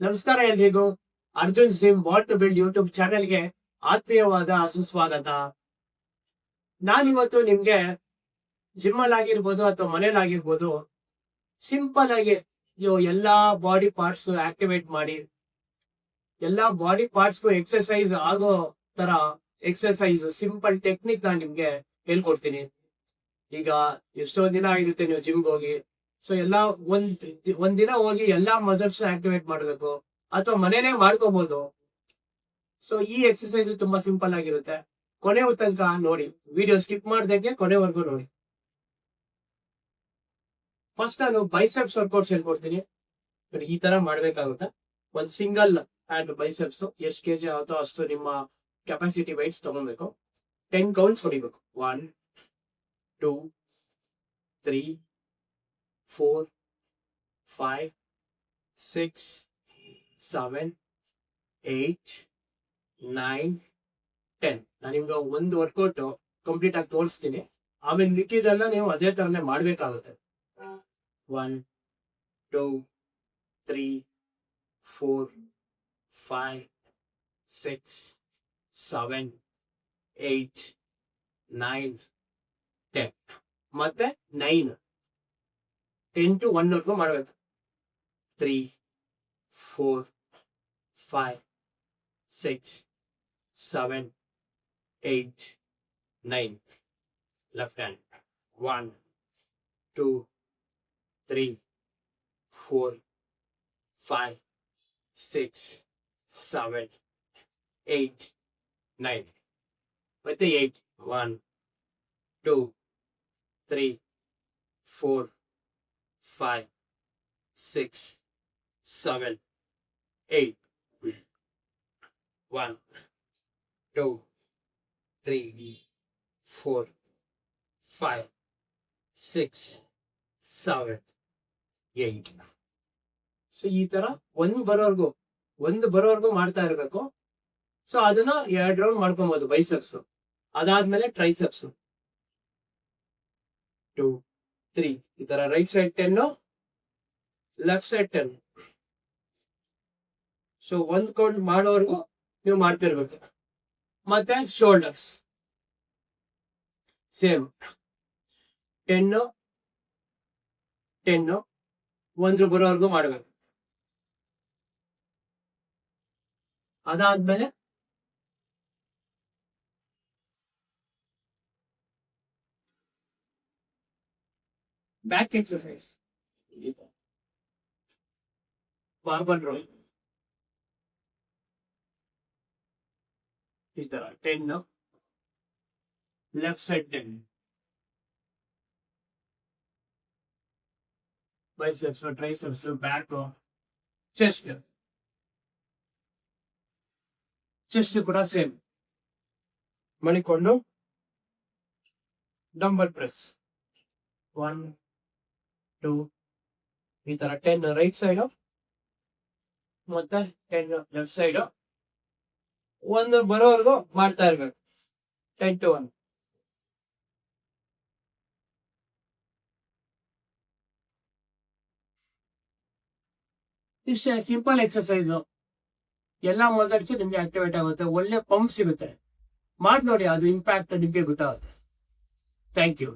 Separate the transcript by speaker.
Speaker 1: ನಮಸ್ಕಾರ ಎಲ್ರಿಗೂ. ಅರ್ಜುನ್ ಸಿಮ್ ವಾಟ್ ಟು ಬಿಲ್ಡ್ ಯೂಟ್ಯೂಬ್ ಚಾನೆಲ್ಗೆ ಆತ್ಮೀಯವಾದ ಸುಸ್ವಾಗತ. ನಾನಿವತ್ತು ನಿಮ್ಗೆ ಜಿಮ್ ಅಲ್ಲಿ ಆಗಿರ್ಬೋದು ಅಥವಾ ಮನೇಲಿ ಆಗಿರ್ಬೋದು ಸಿಂಪಲ್ ಆಗಿ ಎಲ್ಲಾ ಬಾಡಿ ಪಾರ್ಟ್ಸ್ ಆಕ್ಟಿವೇಟ್ ಮಾಡಿ ಎಲ್ಲಾ ಬಾಡಿ ಪಾರ್ಟ್ಸ್ಗೂ ಎಕ್ಸರ್ಸೈಸ್ ಆಗೋ ತರ ಎಕ್ಸರ್ಸೈಸ್ ಸಿಂಪಲ್ ಟೆಕ್ನಿಕ್ ನಾನು ನಿಮ್ಗೆ ಹೇಳ್ಕೊಡ್ತೀನಿ. ಈಗ ಎಷ್ಟೊಂದ್ ದಿನ ಆಗಿರುತ್ತೆ ನೀವು ಜಿಮ್ಗೆ ಹೋಗಿ, ಸೊ ಎಲ್ಲಾ ಒಂದ್ ದಿನ ಹೋಗಿ ಎಲ್ಲಾ ಮಸಲ್ಸ್ ಆಕ್ಟಿವೇಟ್ ಮಾಡ್ಬೇಕು ಅಥವಾ ಮನೇನೆ ಮಾಡ್ಕೋಬಹುದು. ಸೊ ಈ ಎಕ್ಸರ್ಸೈಸ್ ತುಂಬಾ ಸಿಂಪಲ್ ಆಗಿರುತ್ತೆ. ಕೊನೆ ತನಕ ನೋಡಿ, ವಿಡಿಯೋ ಸ್ಕಿಪ್ ಮಾಡ್ದಂಗೆ ಕೊನೆವರೆಗೂ ನೋಡಿ. ಫಸ್ಟ್ ನಾನು ಬೈಸೆಪ್ಸ್ ವರ್ಕೌಟ್ಸ್ ಹೇಳ್ಕೊಡ್ತೀನಿ. ಈ ತರ ಮಾಡ್ಬೇಕಾಗುತ್ತೆ. ಒಂದ್ ಸಿಂಗಲ್ ಹ್ಯಾಂಡ್ ಬೈಸೆಪ್ಸ್ ಎಷ್ಟು ಕೆಜಿ ಆಗುತ್ತೋ ಅಷ್ಟು ನಿಮ್ಮ ಕೆಪಾಸಿಟಿ ವೈಟ್ಸ್ ತಗೊಬೇಕು. 10 ಕೌಂಟ್ಸ್ ಹೊಡಿಬೇಕು. 1 2 3 4 5 6 7 8 9 10. ನಾನು ನಿಮ್ಗೆ ಒಂದು ವರ್ಕೌಟ್ ಕಂಪ್ಲೀಟ್ ಆಗಿ ತೋರಿಸ್ತೀನಿ. ಆಮೇಲೆ ಮಿಕ್ಕಿದೆಲ್ಲ ನೀವು ಅದೇ ತರನೇ ಮಾಡ್ಬೇಕಾಗುತ್ತೆ. 1 2 3 4 5 6 7 8 9 10 ಮತ್ತೆ 9 10 to 1 ವರ್ಗೂ ಮಾಡ್ಬೇಕು. 3 4 5 6 7 8 9. ಲೆಫ್ಟ್ ಹ್ಯಾಂಡ್ 1 2 3 4 5 6 7 8 9 ಮತ್ತೆ 8. 1 2 3 4 5 6 7 8. 1 2 3 4 5 6 7 8. ಸೊ ಈ ತರ ಒಂದು ಬರೋವರೆಗೂ ಮಾಡ್ತಾ ಇರ್ಬೇಕು. ಸೊ ಅದನ್ನ 2 ರೌಂಡ್ ಮಾಡ್ಕೊಬಹುದು ಬೈಸೆಪ್ಸ್. ಅದಾದ್ಮೇಲೆ ಟ್ರೈಸೆಪ್ಸ್ 2 3. ಈ ತರ right side 10, left side 10. So ಒಂದ್ ಕೌಂಟ್ ಮಾಡೋವರೆಗೂ ನೀವು ಮಾಡ್ತಿರ್ಬೇಕು. ಮತ್ತೆ ಶೋಲ್ಡರ್ಸ್ ಸೇಮ್ 10 10 1 ಬರೋವರೆಗೂ ಮಾಡ್ಬೇಕು. ಅದಾದ್ಮೇಲೆ ಬ್ಯಾಕ್ ಎಕ್ಸರ್ಸೈಸ್, ಬಾರ್ಬಲ್ ರೋಲ್ ಈ ತರ 10 left side 10. Biceps, triceps, back, chest ಕೂಡ ಸೇಮ್ ಮಾಡಿಕೊಂಡು ಡಂಬಲ್ ಪ್ರೆಸ್ 1 2 ಈ ತರ 10 ರೈಟ್ ಸೈಡ್ ಮತ್ತೆ 10 ಲೆಫ್ಟ್ ಸೈಡ್. 1 ಬರೋವರೆಗೂ ಮಾಡ್ತಾ ಇರ್ಬೇಕು. 10 to 1. ಇಷ್ಟೇ ಸಿಂಪಲ್ ಎಕ್ಸರ್ಸೈಸ್. ಎಲ್ಲಾ ಮಸಲ್ಸ್ ನಿಮ್ಗೆ ಆಕ್ಟಿವೇಟ್ ಆಗುತ್ತೆ, ಒಳ್ಳೆ ಪಂಪ್ ಸಿಗುತ್ತೆ. ಮಾಡಿ ನೋಡಿ, ಅದು ಇಂಪ್ಯಾಕ್ಟ್ ನಿಮ್ಗೆ ಗೊತ್ತಾಗುತ್ತೆ. Thank you.